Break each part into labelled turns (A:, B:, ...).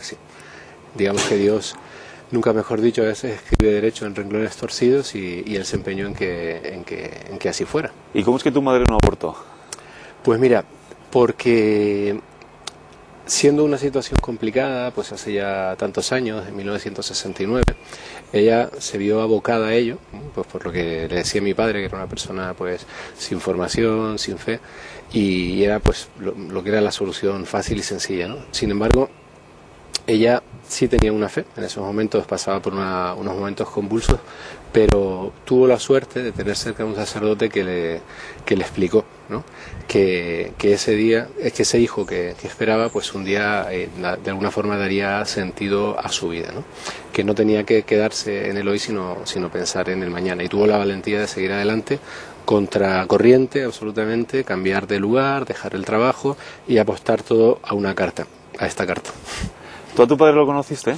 A: Sí. Digamos que Dios, nunca mejor dicho, a veces escribe derecho en renglones torcidos y él se empeñó en que así fuera.
B: ¿Y cómo es que tu madre no abortó?
A: Pues mira, porque siendo una situación complicada, pues hace ya tantos años, en 1969, ella se vio abocada a ello, pues por lo que le decía mi padre, que era una persona pues sin formación, sin fe, y era pues lo que era la solución fácil y sencilla, ¿no? Sin embargo, ella sí tenía una fe, en esos momentos pasaba por unos momentos convulsos, pero tuvo la suerte de tener cerca de un sacerdote que le explicó, ¿no? que ese día, que ese hijo que esperaba, pues un día de alguna forma daría sentido a su vida, ¿no? Que no tenía que quedarse en el hoy, sino pensar en el mañana, y tuvo la valentía de seguir adelante contracorriente absolutamente, cambiar de lugar, dejar el trabajo y apostar todo a una carta, a esta carta.
B: ¿Tú a tu padre lo conociste?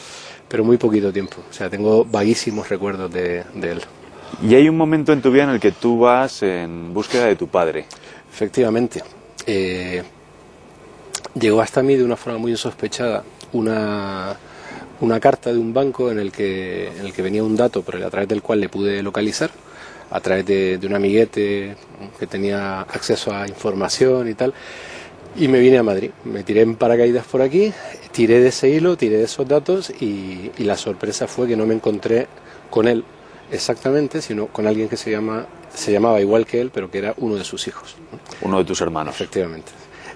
A: Pero muy poquito tiempo, o sea, tengo vaguísimos recuerdos de él.
B: Y hay un momento en tu vida en el que tú vas en búsqueda de tu padre.
A: Efectivamente, llegó hasta mí de una forma muy insospechada una carta de un banco en el que venía un dato a través del cual le pude localizar, a través de un amiguete que tenía acceso a información y tal. Y me vine a Madrid, me tiré en paracaídas por aquí, tiré de ese hilo, tiré de esos datos y la sorpresa fue que no me encontré con él exactamente, sino con alguien que se llamaba igual que él, pero que era uno de sus hijos.
B: Uno de tus hermanos.
A: Efectivamente.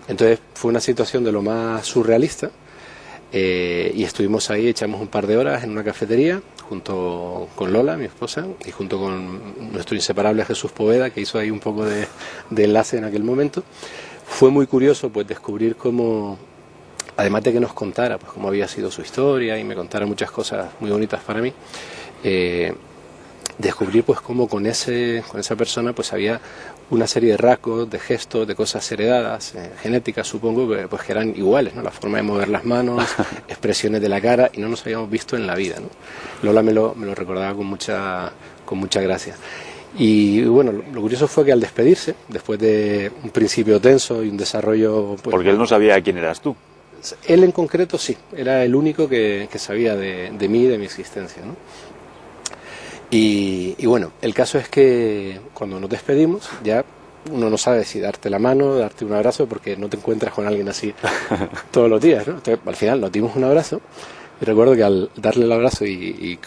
A: Entonces fue una situación de lo más surrealista y estuvimos ahí, echamos un par de horas en una cafetería junto con Lola, mi esposa, y junto con nuestro inseparable Jesús Poveda, que hizo ahí un poco de enlace en aquel momento. Fue muy curioso pues descubrir cómo, además de que nos contara pues cómo había sido su historia y me contara muchas cosas muy bonitas para mí, descubrir pues cómo con esa persona pues había una serie de rasgos, de gestos, de cosas heredadas, genéticas supongo, pues que eran iguales, ¿no? La forma de mover las manos, expresiones de la cara, y no nos habíamos visto en la vida, ¿no? Lola me lo recordaba con mucha gracia. Y bueno, lo curioso fue que al despedirse, después de un principio tenso y un desarrollo... Pues,
B: porque él no sabía quién eras tú.
A: Él en concreto sí, era el único que sabía de mí y de mi existencia, ¿no? Y bueno, el caso es que cuando nos despedimos ya uno no sabe si darte la mano, darte un abrazo, porque no te encuentras con alguien así todos los días, ¿no? Entonces, al final nos dimos un abrazo. Y recuerdo que al darle el abrazo y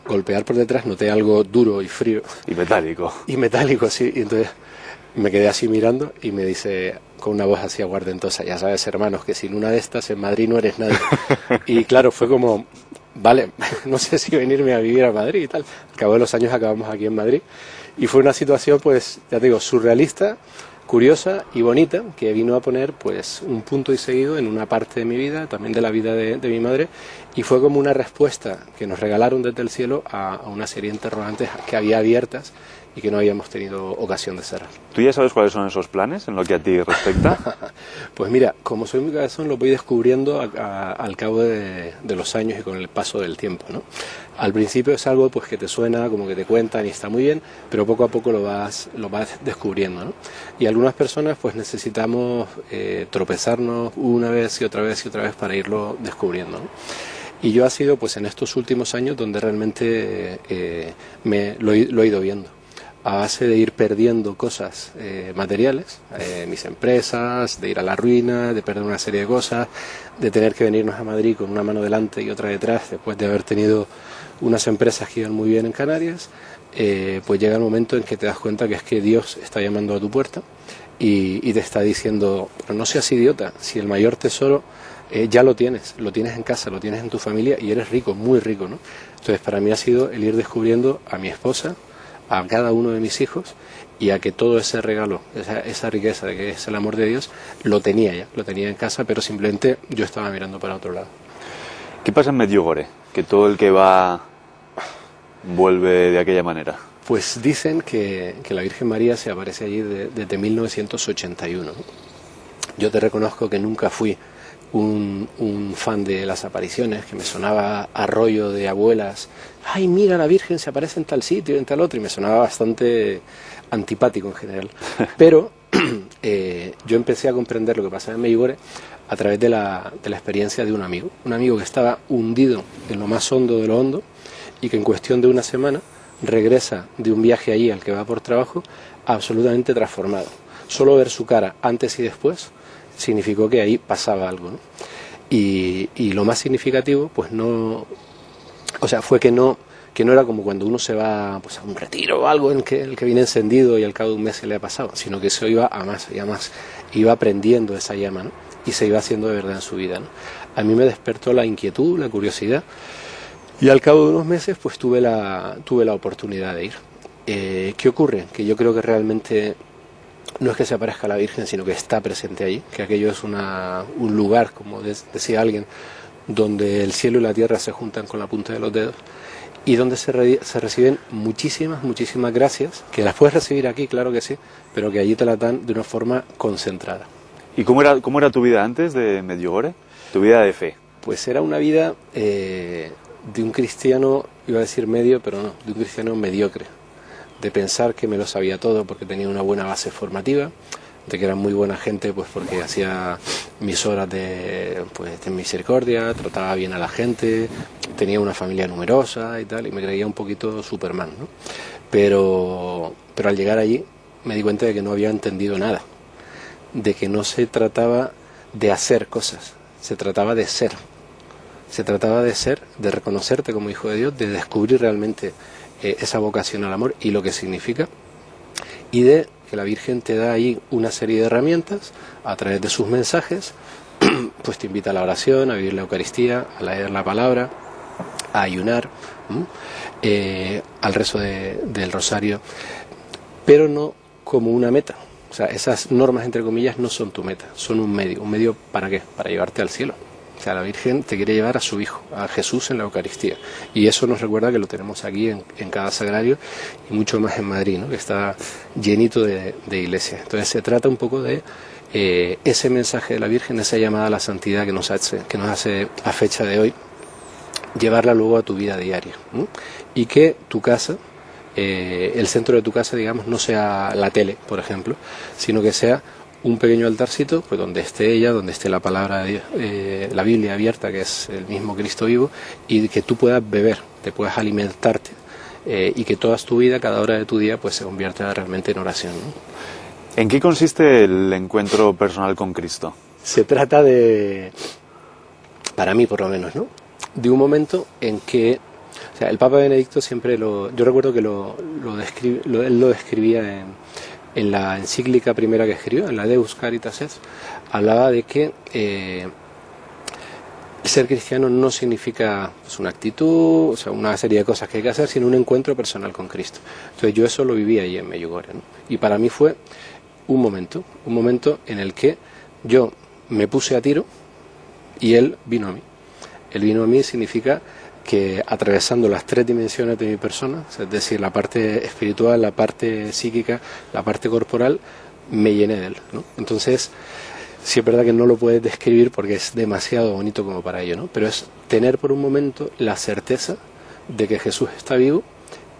A: golpear por detrás noté algo duro y frío.
B: Y metálico.
A: Y metálico, sí. Y entonces me quedé así mirando y me dice con una voz así aguardentosa: ya sabes, hermanos, que sin una de estas en Madrid no eres nadie. Y claro, fue como, vale, no sé si venirme a vivir a Madrid y tal. Al cabo de los años acabamos aquí en Madrid. Y fue una situación, pues, ya te digo, surrealista, curiosa y bonita, que vino a poner pues un punto y seguido en una parte de mi vida, también de la vida de mi madre, y fue como una respuesta que nos regalaron desde el cielo a una serie de interrogantes que había abiertas y que no habíamos tenido ocasión de cerrar.
B: ¿Tú ya sabes cuáles son esos planes en lo que a ti respecta?
A: Pues mira, como soy muy cabezón, lo voy descubriendo al cabo de los años y con el paso del tiempo, ¿no? Al principio es algo pues que te suena, como que te cuentan y está muy bien, pero poco a poco lo vas descubriendo, ¿no? Y algunas personas pues necesitamos tropezarnos una vez y otra vez y otra vez para irlo descubriendo, ¿no? Y yo ha sido pues en estos últimos años donde realmente lo he ido viendo, a base de ir perdiendo cosas materiales, mis empresas, de ir a la ruina, de perder una serie de cosas, de tener que venirnos a Madrid con una mano delante y otra detrás, después de haber tenido unas empresas que iban muy bien en Canarias, pues llega el momento en que te das cuenta que es que Dios está llamando a tu puerta y te está diciendo: pero no seas idiota, si el mayor tesoro ya lo tienes en casa, lo tienes en tu familia y eres rico, muy rico, ¿no? Entonces para mí ha sido el ir descubriendo a mi esposa, a cada uno de mis hijos, y a que todo ese regalo, esa riqueza de que es el amor de Dios, lo tenía en casa, pero simplemente yo estaba mirando para otro lado.
B: ¿Qué pasa en Medjugorje? Que todo el que va vuelve de aquella manera.
A: Pues dicen que la Virgen María se aparece allí desde 1981, ¿no? Yo te reconozco que nunca fui un fan de las apariciones, que me sonaba a rollo de abuelas: ay, mira, la Virgen se aparece en tal sitio, en tal otro, y me sonaba bastante antipático en general. Pero yo empecé a comprender lo que pasaba en Medjugorje a través de la experiencia de un amigo que estaba hundido en lo más hondo de lo hondo y que en cuestión de una semana regresa de un viaje allí al que va por trabajo absolutamente transformado. Solo ver su cara antes y después significó que ahí pasaba algo, ¿no? Y lo más significativo, pues no, o sea, fue que no era como cuando uno se va, pues, a un retiro o algo en el que viene encendido y al cabo de un mes se le ha pasado, sino que eso iba a más y a más, iba aprendiendo esa llama, ¿no? Y se iba haciendo de verdad en su vida, ¿no? A mí me despertó la inquietud, la curiosidad, y al cabo de unos meses pues tuve la oportunidad de ir. ¿Qué ocurre? Que yo creo que realmente no es que se aparezca la Virgen, sino que está presente allí, que aquello es un lugar, como decía alguien, donde el cielo y la tierra se juntan con la punta de los dedos y donde se reciben muchísimas gracias, que las puedes recibir aquí, claro que sí, pero que allí te las dan de una forma concentrada.
B: ¿Y cómo era tu vida antes de Medjugorje? Tu vida de fe.
A: Pues era una vida de un cristiano, iba a decir medio, pero no, de un cristiano mediocre, de pensar que me lo sabía todo porque tenía una buena base formativa, de que era muy buena gente pues porque hacía mis horas de misericordia, trataba bien a la gente, tenía una familia numerosa y tal, y me creía un poquito Superman, ¿no? Pero al llegar allí me di cuenta de que no había entendido nada, de que no se trataba de hacer cosas, se trataba de ser. Se trataba de ser, de reconocerte como hijo de Dios, de descubrir realmente esa vocación al amor y lo que significa, y de que la Virgen te da ahí una serie de herramientas a través de sus mensajes, pues te invita a la oración, a vivir la Eucaristía, a leer la palabra, a ayunar, al rezo del rosario, pero no como una meta. O sea, esas normas entre comillas no son tu meta, son un medio ¿para qué? Para llevarte al cielo. O sea, la Virgen te quiere llevar a su Hijo, a Jesús en la Eucaristía. Y eso nos recuerda que lo tenemos aquí en cada sagrario y mucho más en Madrid, ¿no? Que está llenito de iglesias. Entonces se trata un poco de ese mensaje de la Virgen, esa llamada a la santidad que nos hace a fecha de hoy, llevarla luego a tu vida diaria, ¿no? Y que tu casa, el centro de tu casa, digamos, no sea la tele, por ejemplo, sino que sea un pequeño altarcito, pues donde esté ella, donde esté la palabra de Dios, la Biblia abierta, que es el mismo Cristo vivo, y que tú puedas beber, te puedas alimentarte, y que toda tu vida, cada hora de tu día, pues se convierta realmente en oración, ¿no?
B: ¿En qué consiste el encuentro personal con Cristo?
A: Se trata de, para mí por lo menos, ¿no?, de un momento en que, o sea, el Papa Benedicto siempre yo recuerdo que él lo describía en la encíclica primera que escribió, en la Deus Caritas Est, hablaba de que ser cristiano no significa pues, una actitud, o sea, una serie de cosas que hay que hacer, sino un encuentro personal con Cristo. Entonces yo eso lo viví allí en Medjugorje, ¿no? Y para mí fue un momento en el que yo me puse a tiro y Él vino a mí. Él vino a mí significa que atravesando las tres dimensiones de mi persona, es decir, la parte espiritual, la parte psíquica, la parte corporal, me llené de Él, ¿no? Entonces, sí es verdad que no lo puedes describir porque es demasiado bonito como para ello, ¿no? Pero es tener por un momento la certeza de que Jesús está vivo,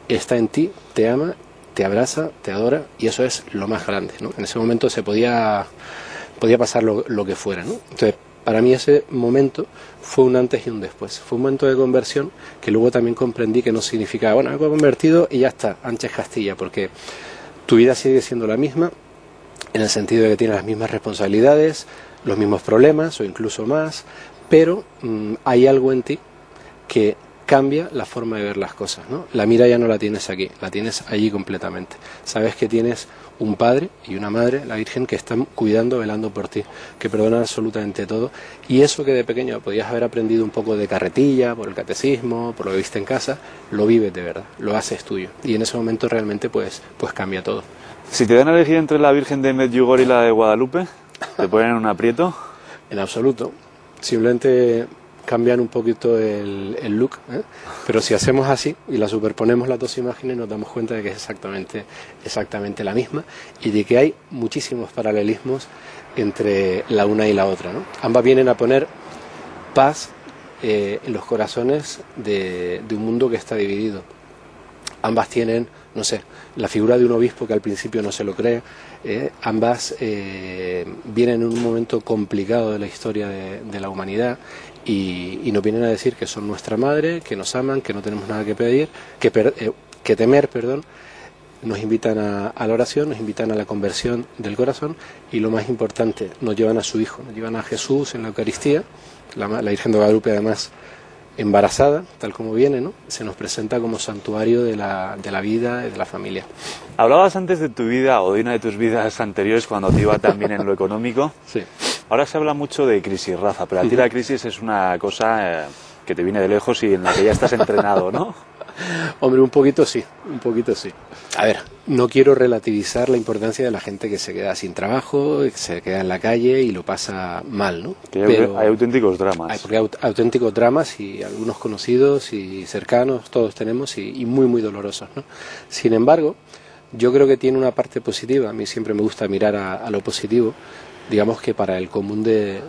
A: está en ti, te ama, te abraza, te adora, y eso es lo más grande, ¿no? En ese momento se podía pasar lo que fuera, ¿no? Entonces, para mí ese momento fue un antes y un después. Fue un momento de conversión que luego también comprendí que no significaba, bueno, me he convertido y ya está, Anches Castilla, porque tu vida sigue siendo la misma, en el sentido de que tienes las mismas responsabilidades, los mismos problemas o incluso más, pero hay algo en ti que cambia la forma de ver las cosas, ¿no? La mira ya no la tienes aquí, la tienes allí completamente. Sabes que tienes un padre y una madre, la Virgen, que están cuidando, velando por ti, que perdonan absolutamente todo, y eso que de pequeño podías haber aprendido un poco de carretilla, por el catecismo, por lo que viste en casa, lo vives de verdad, lo haces tuyo, y en ese momento realmente pues cambia todo.
B: Si te dan a elegir entre la Virgen de Medjugorje y la de Guadalupe, ¿te ponen en un aprieto?
A: En absoluto, simplemente cambian un poquito el look, ¿eh? Pero si hacemos así y la superponemos las dos imágenes, nos damos cuenta de que es exactamente la misma y de que hay muchísimos paralelismos entre la una y la otra, ¿no? Ambas vienen a poner paz en los corazones de un mundo que está dividido. ambas tienen, no sé, la figura de un obispo que al principio no se lo cree, ambas vienen en un momento complicado de la historia de la humanidad y nos vienen a decir que son nuestra madre, que nos aman, que no tenemos nada que pedir, que temer, perdón. Nos invitan a la oración, nos invitan a la conversión del corazón y lo más importante, nos llevan a su Hijo, nos llevan a Jesús en la Eucaristía, la Virgen de Guadalupe además embarazada, tal como viene, ¿no? Se nos presenta como santuario de la vida y de la familia.
B: Hablabas antes de tu vida o de una de tus vidas anteriores cuando te iba también en lo económico.
A: Sí.
B: Ahora se habla mucho de crisis, Rafa, pero a ti la crisis es una cosa que te viene de lejos y en la que ya estás entrenado, ¿no?
A: Hombre, un poquito sí, un poquito sí. A ver, no quiero relativizar la importancia de la gente que se queda sin trabajo, que se queda en la calle y lo pasa mal, ¿no?
B: Pero hay auténticos dramas.
A: Hay auténticos dramas y algunos conocidos y cercanos, todos tenemos, y muy, muy dolorosos, ¿no? Sin embargo, yo creo que tiene una parte positiva. A mí siempre me gusta mirar a lo positivo, digamos que para el común de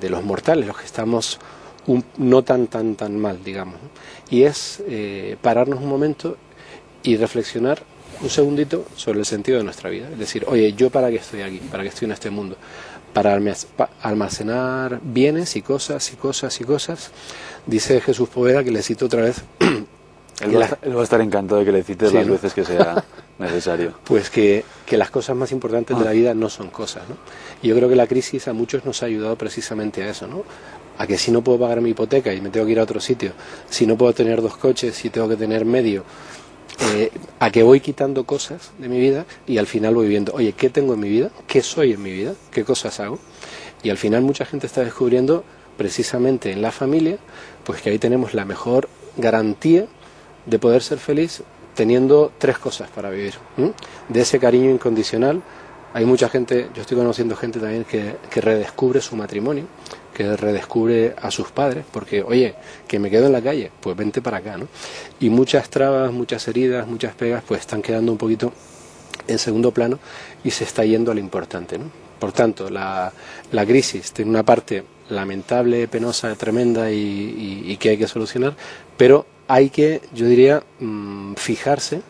A: los mortales, los que estamos no tan mal, digamos, ¿no? Y es pararnos un momento y reflexionar un segundito sobre el sentido de nuestra vida. Es decir, oye, ¿yo para qué estoy aquí? ¿Para qué estoy en este mundo? Para almacenar bienes y cosas y cosas y cosas. Dice Jesús Poveda, que le cito otra vez.
B: Él va a estar encantado de que le cites, sí, las, ¿no?, veces que sea necesario.
A: Pues que las cosas más importantes de la vida no son cosas, ¿no? Y yo creo que la crisis a muchos nos ha ayudado precisamente a eso, ¿no? A que si no puedo pagar mi hipoteca y me tengo que ir a otro sitio, si no puedo tener 2 coches y tengo que tener medio, a que voy quitando cosas de mi vida y al final voy viendo, oye, ¿qué tengo en mi vida? ¿Qué soy en mi vida? ¿Qué cosas hago? Y al final mucha gente está descubriendo precisamente en la familia, pues que ahí tenemos la mejor garantía de poder ser feliz teniendo 3 cosas para vivir, ¿m? De ese cariño incondicional. Hay mucha gente, yo estoy conociendo gente también que redescubre su matrimonio, que redescubre a sus padres, porque, oye, que me quedo en la calle, pues vente para acá, ¿no? Y muchas trabas, muchas heridas, muchas pegas, pues están quedando un poquito en segundo plano y se está yendo a lo importante, ¿no? Por tanto, la crisis tiene una parte lamentable, penosa, tremenda y que hay que solucionar, pero hay que, yo diría, fijarse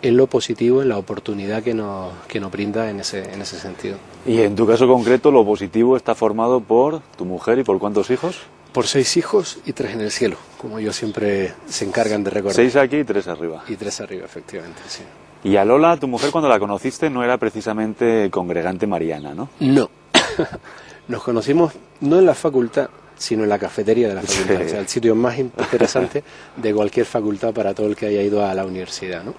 A: en lo positivo, en la oportunidad que nos brinda en ese sentido.
B: Y en tu caso concreto, lo positivo está formado por tu mujer y por ¿cuántos hijos?
A: Por 6 hijos y 3 en el cielo, como ellos siempre se encargan de recordar.
B: 6 aquí y 3 arriba.
A: Y 3 arriba, efectivamente, sí.
B: Y a Lola, tu mujer, cuando la conociste, no era precisamente congregante mariana, ¿no?
A: No. Nos conocimos no en la facultad, sino en la cafetería de la facultad. Sí. O sea, el sitio más interesante de cualquier facultad para todo el que haya ido a la universidad, ¿no?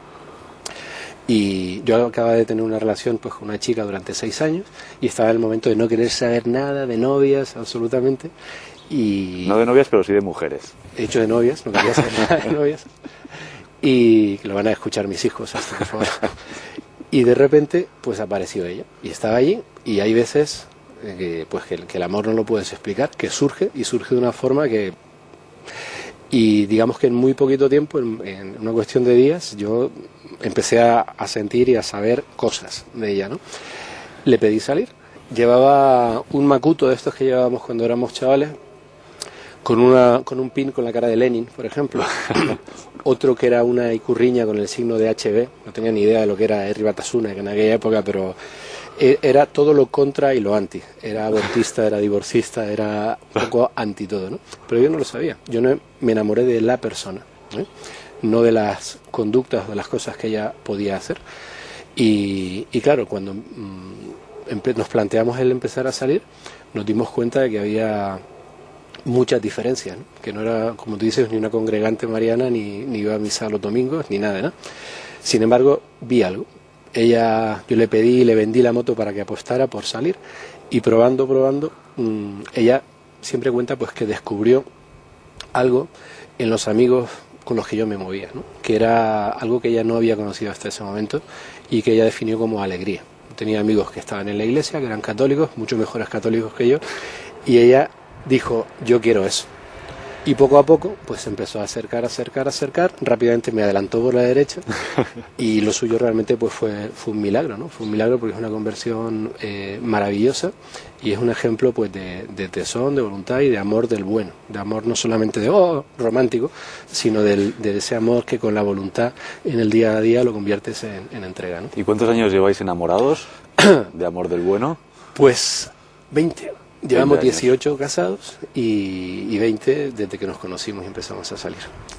A: Y yo acababa de tener una relación pues con una chica durante 6 años y estaba en el momento de no querer saber nada de novias, absolutamente. Y
B: no de novias, pero sí de mujeres.
A: He hecho de novias, no quería saber nada de novias. Y lo van a escuchar mis hijos hasta por favor. Y de repente pues apareció ella y estaba allí, y hay veces que el amor no lo puedes explicar, que surge de una forma que... Y digamos que en muy poquito tiempo, en una cuestión de días, yo empecé a sentir y a saber cosas de ella, ¿no? Le pedí salir. Llevaba un macuto de estos que llevábamos cuando éramos chavales, con un pin con la cara de Lenin, por ejemplo. Otro que era una icurriña con el signo de HB. No tenía ni idea de lo que era Herri Batasuna en aquella época, pero era todo lo contra y lo anti. Era abortista, era divorcista, era un poco anti todo, ¿no? Pero yo no lo sabía. Yo no me enamoré de la persona, ¿eh? No de las conductas, de las cosas que ella podía hacer. Y claro, cuando nos planteamos el empezar a salir, nos dimos cuenta de que había muchas diferencias, ¿no? Que no era, como tú dices, ni una congregante mariana, ni iba a misa los domingos, ni nada, ¿no? Sin embargo, vi algo. Yo le pedí y le vendí la moto para que apostara por salir, y probando, ella siempre cuenta pues que descubrió algo en los amigos con los que yo me movía, ¿no? Que era algo que ella no había conocido hasta ese momento y que ella definió como alegría. Tenía amigos que estaban en la iglesia, que eran católicos, mucho mejores católicos que yo, y ella dijo, yo quiero eso. Y poco a poco, pues se empezó a acercar, rápidamente me adelantó por la derecha y lo suyo realmente pues fue un milagro, ¿no? Fue un milagro porque es una conversión maravillosa y es un ejemplo pues de tesón, de voluntad y de amor del bueno, de amor no solamente de romántico, sino de ese amor que con la voluntad en el día a día lo conviertes en entrega, ¿no?
B: ¿Y cuántos años lleváis enamorados de amor del bueno?
A: Pues 20. Llevamos 18 casados y 20 desde que nos conocimos y empezamos a salir.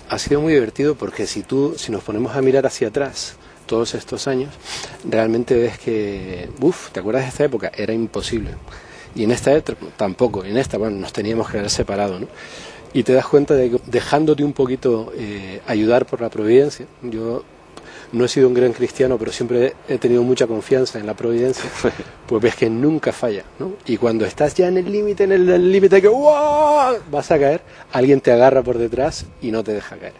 A: Ha sido muy divertido porque si nos ponemos a mirar hacia atrás todos estos años, realmente ves que, ¿te acuerdas de esta época? Era imposible. Y en esta tampoco, en esta, bueno, nos teníamos que haber separado, ¿no? Y te das cuenta de que dejándote un poquito ayudar por la providencia, yo no he sido un gran cristiano, pero siempre he tenido mucha confianza en la providencia, pues ves que nunca falla, ¿no? Y cuando estás ya en el límite de que ¡wow! Vas a caer, alguien te agarra por detrás y no te deja caer.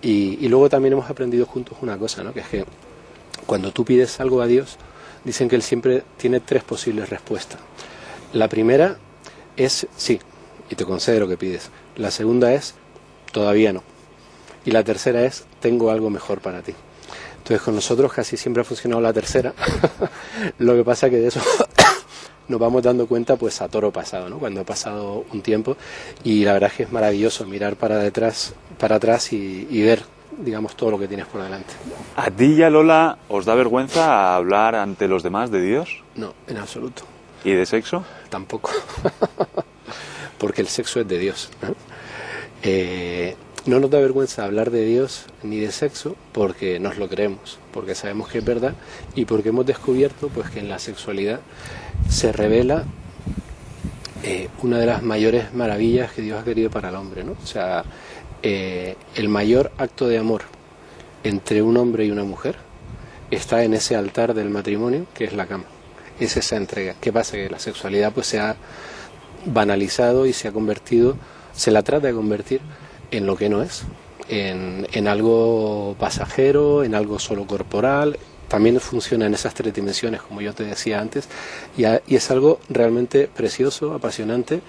A: Y luego también hemos aprendido juntos una cosa, ¿no? Que es que cuando tú pides algo a Dios, dicen que Él siempre tiene 3 posibles respuestas. La primera es sí, y te concede lo que pides. La segunda es todavía no. Y la tercera es tengo algo mejor para ti. Entonces con nosotros casi siempre ha funcionado la tercera. Lo que pasa que de eso nos vamos dando cuenta pues a toro pasado, ¿no? Cuando ha pasado un tiempo, y la verdad es que es maravilloso mirar para atrás y ver, digamos, todo lo que tienes por delante.
B: ¿A ti y a Lola os da vergüenza hablar ante los demás de Dios?
A: No, en absoluto.
B: ¿Y de sexo?
A: Tampoco. Porque el sexo es de Dios, ¿no? No nos da vergüenza hablar de Dios ni de sexo porque nos lo creemos, porque sabemos que es verdad y porque hemos descubierto pues que en la sexualidad se revela una de las mayores maravillas que Dios ha querido para el hombre, ¿no? O sea, el mayor acto de amor entre un hombre y una mujer está en ese altar del matrimonio que es la cama, es esa entrega. ¿Qué pasa? Que la sexualidad pues se ha banalizado y se la trata de convertir en lo que no es, en algo pasajero, en algo solo corporal. También funciona en esas 3 dimensiones, como yo te decía antes, y es algo realmente precioso, apasionante,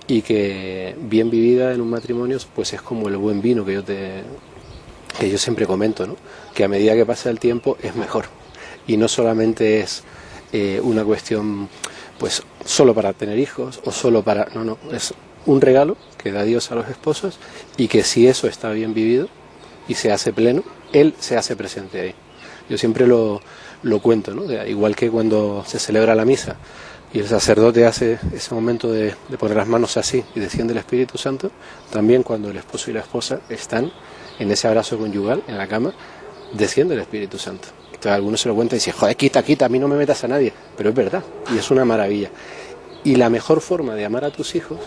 A: y que bien vivida en un matrimonio pues es como el buen vino que yo siempre comento, ¿no? Que a medida que pasa el tiempo es mejor, y no solamente es una cuestión pues solo para tener hijos o solo para... No, es un regalo que da Dios a los esposos, y que si eso está bien vivido y se hace pleno, Él se hace presente ahí. Yo siempre lo cuento, ¿no? Igual que cuando se celebra la misa y el sacerdote hace ese momento de poner las manos así y desciende el Espíritu Santo, también cuando el esposo y la esposa están en ese abrazo conyugal en la cama, desciende el Espíritu Santo. Entonces algunos se lo cuentan y dicen, joder, quita, a mí no me metas a nadie, pero es verdad y es una maravilla. Y la mejor forma de amar a tus hijos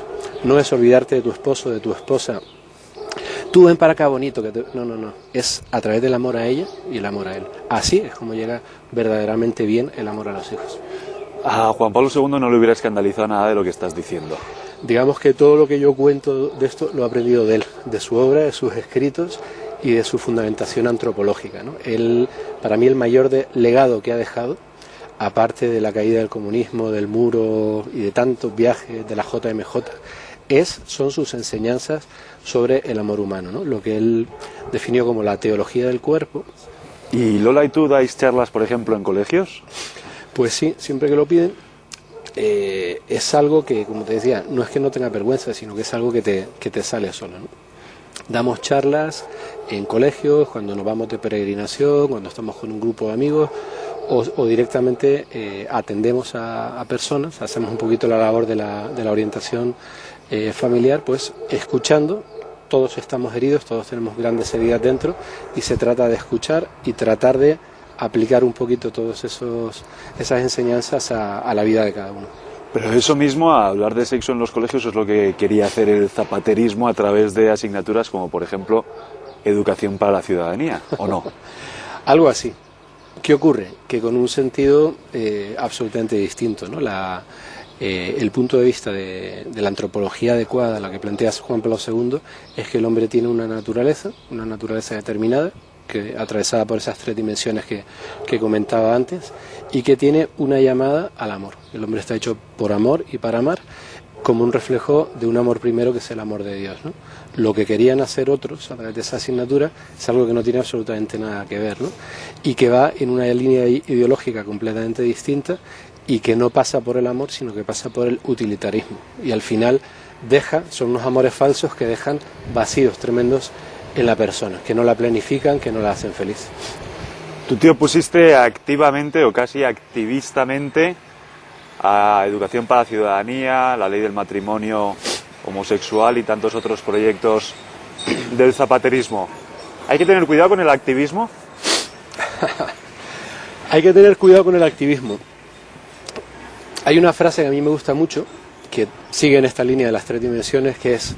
A: no es olvidarte de tu esposo, de tu esposa. Tú ven para acá bonito. No. Es a través del amor a ella y el amor a él. Así es como llega verdaderamente bien el amor a los hijos.
B: A Juan Pablo II no le hubiera escandalizado nada de lo que estás diciendo.
A: Digamos que todo lo que yo cuento de esto lo he aprendido de él, de su obra, de sus escritos y de su fundamentación antropológica, ¿no? Él, para mí, el mayor legado que ha dejado, aparte de la caída del comunismo, del muro y de tantos viajes de la JMJ, son sus enseñanzas sobre el amor humano, ¿no? Lo que él definió como la teología del cuerpo.
B: ¿Y Lola y tú dais charlas, por ejemplo, en colegios?
A: Pues sí, siempre que lo piden. Es algo que, como te decía, no es que no tenga vergüenza, sino que es algo que te sale solo, ¿no? Damos charlas en colegios, cuando nos vamos de peregrinación, cuando estamos con un grupo de amigos, o directamente atendemos a personas, hacemos un poquito la labor de la orientación familiar, pues escuchando. Todos estamos heridos, todos tenemos grandes heridas dentro, y se trata de escuchar y tratar de aplicar un poquito todas esas enseñanzas a la vida de cada uno.
B: Pero eso mismo, a hablar de sexo en los colegios, es lo que quería hacer el zapaterismo a través de asignaturas como, por ejemplo, educación para la ciudadanía, ¿o no?
A: Algo así. ¿Qué ocurre? Que con un sentido absolutamente distinto, ¿no? El punto de vista de la antropología adecuada, la que plantea Juan Pablo II, es que el hombre tiene una naturaleza determinada, atravesada por esas 3 dimensiones que comentaba antes, y que tiene una llamada al amor. El hombre está hecho por amor y para amar, como un reflejo de un amor primero que es el amor de Dios, ¿no? Lo que querían hacer otros a través de esa asignatura es algo que no tiene absolutamente nada que ver, ¿no? Y que va en una línea ideológica completamente distinta y que no pasa por el amor, sino que pasa por el utilitarismo. Y al final son unos amores falsos que dejan vacíos tremendos en la persona, que no la planifican, que no la hacen feliz.
B: Tu tío pusiste activamente o casi activistamente a Educación para la Ciudadanía, la ley del matrimonio homosexual y tantos otros proyectos del zapaterismo. ¿Hay que tener cuidado con el activismo?
A: Hay que tener cuidado con el activismo. Hay una frase que a mí me gusta mucho, que sigue en esta línea de las 3 dimensiones, que es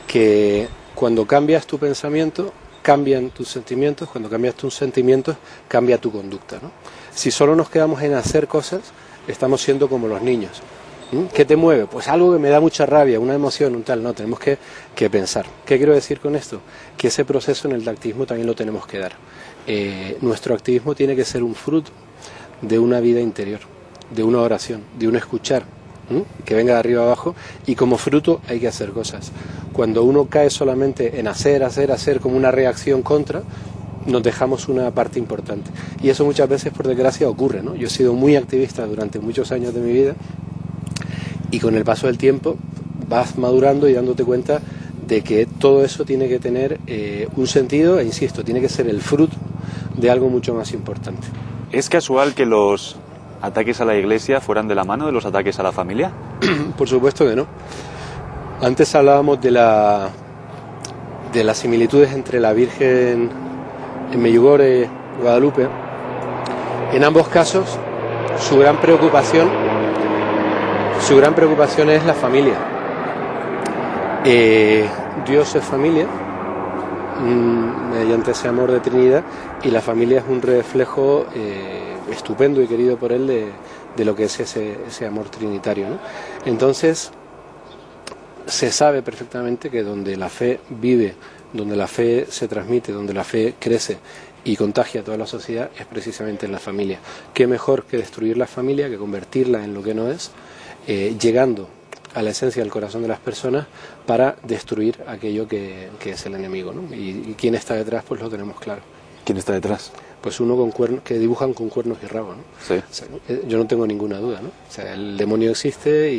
A: que cuando cambias tu pensamiento, cambian tus sentimientos, cuando cambias tus sentimientos, cambia tu conducta, ¿no? Si solo nos quedamos en hacer cosas, estamos siendo como los niños. ¿Qué te mueve? Pues algo que me da mucha rabia, una emoción, un tal. No, tenemos que pensar. ¿Qué quiero decir con esto? Que ese proceso en el activismo también lo tenemos que dar. Nuestro activismo tiene que ser un fruto de una vida interior, de una oración, de un escuchar, que venga de arriba abajo, y como fruto hay que hacer cosas. Cuando uno cae solamente en hacer como una reacción contra, nos dejamos una parte importante. Y eso muchas veces, por desgracia, ocurre, ¿no? Yo he sido muy activista durante muchos años de mi vida y con el paso del tiempo vas madurando y dándote cuenta de que todo eso tiene que tener un sentido e, insisto, tiene que ser el fruto de algo mucho más importante.
B: ¿Es casual que los ataques a la Iglesia fueran de la mano de los ataques a la familia?
A: Por supuesto que no. Antes hablábamos de las similitudes entre la Virgen en Medjugorje, Guadalupe. En ambos casos, su gran preocupación es la familia. Dios es familia, mediante ese amor de Trinidad, y la familia es un reflejo estupendo y querido por él de lo que es ese amor trinitario, ¿no? Entonces, se sabe perfectamente que donde la fe vive, donde la fe se transmite, donde la fe crece y contagia a toda la sociedad, es precisamente en la familia. ¿Qué mejor que destruir la familia, que convertirla en lo que no es, llegando a la esencia del corazón de las personas para destruir aquello que es el enemigo, ¿no? Y quién está detrás, pues lo tenemos claro.
B: ¿Quién está detrás?
A: Pues uno con cuernos, que dibujan con cuernos y rabo, ¿no?
B: Sí.
A: O sea, yo no tengo ninguna duda, ¿no? O sea, el demonio existe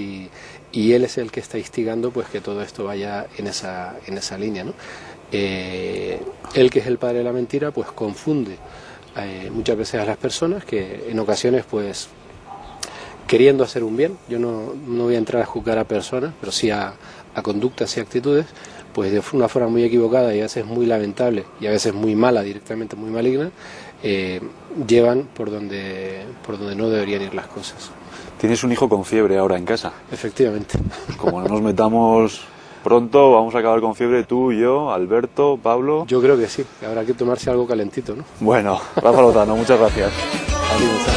A: y él es el que está instigando pues que todo esto vaya en esa línea, ¿no? Él, que es el padre de la mentira, pues confunde muchas veces a las personas, que en ocasiones pues queriendo hacer un bien, yo no voy a entrar a juzgar a personas, pero sí a conductas y actitudes, pues de una forma muy equivocada y a veces muy lamentable y a veces muy mala, directamente muy maligna, llevan por donde no deberían ir las cosas.
B: Tienes un hijo con fiebre ahora en casa.
A: Efectivamente.
B: Pues como no nos metamos pronto, vamos a acabar con fiebre tú, yo, Alberto, Pablo.
A: Yo creo que sí, que habrá que tomarse algo calentito, ¿no?
B: Bueno, Rafa Lozano, muchas gracias.
A: Adiós.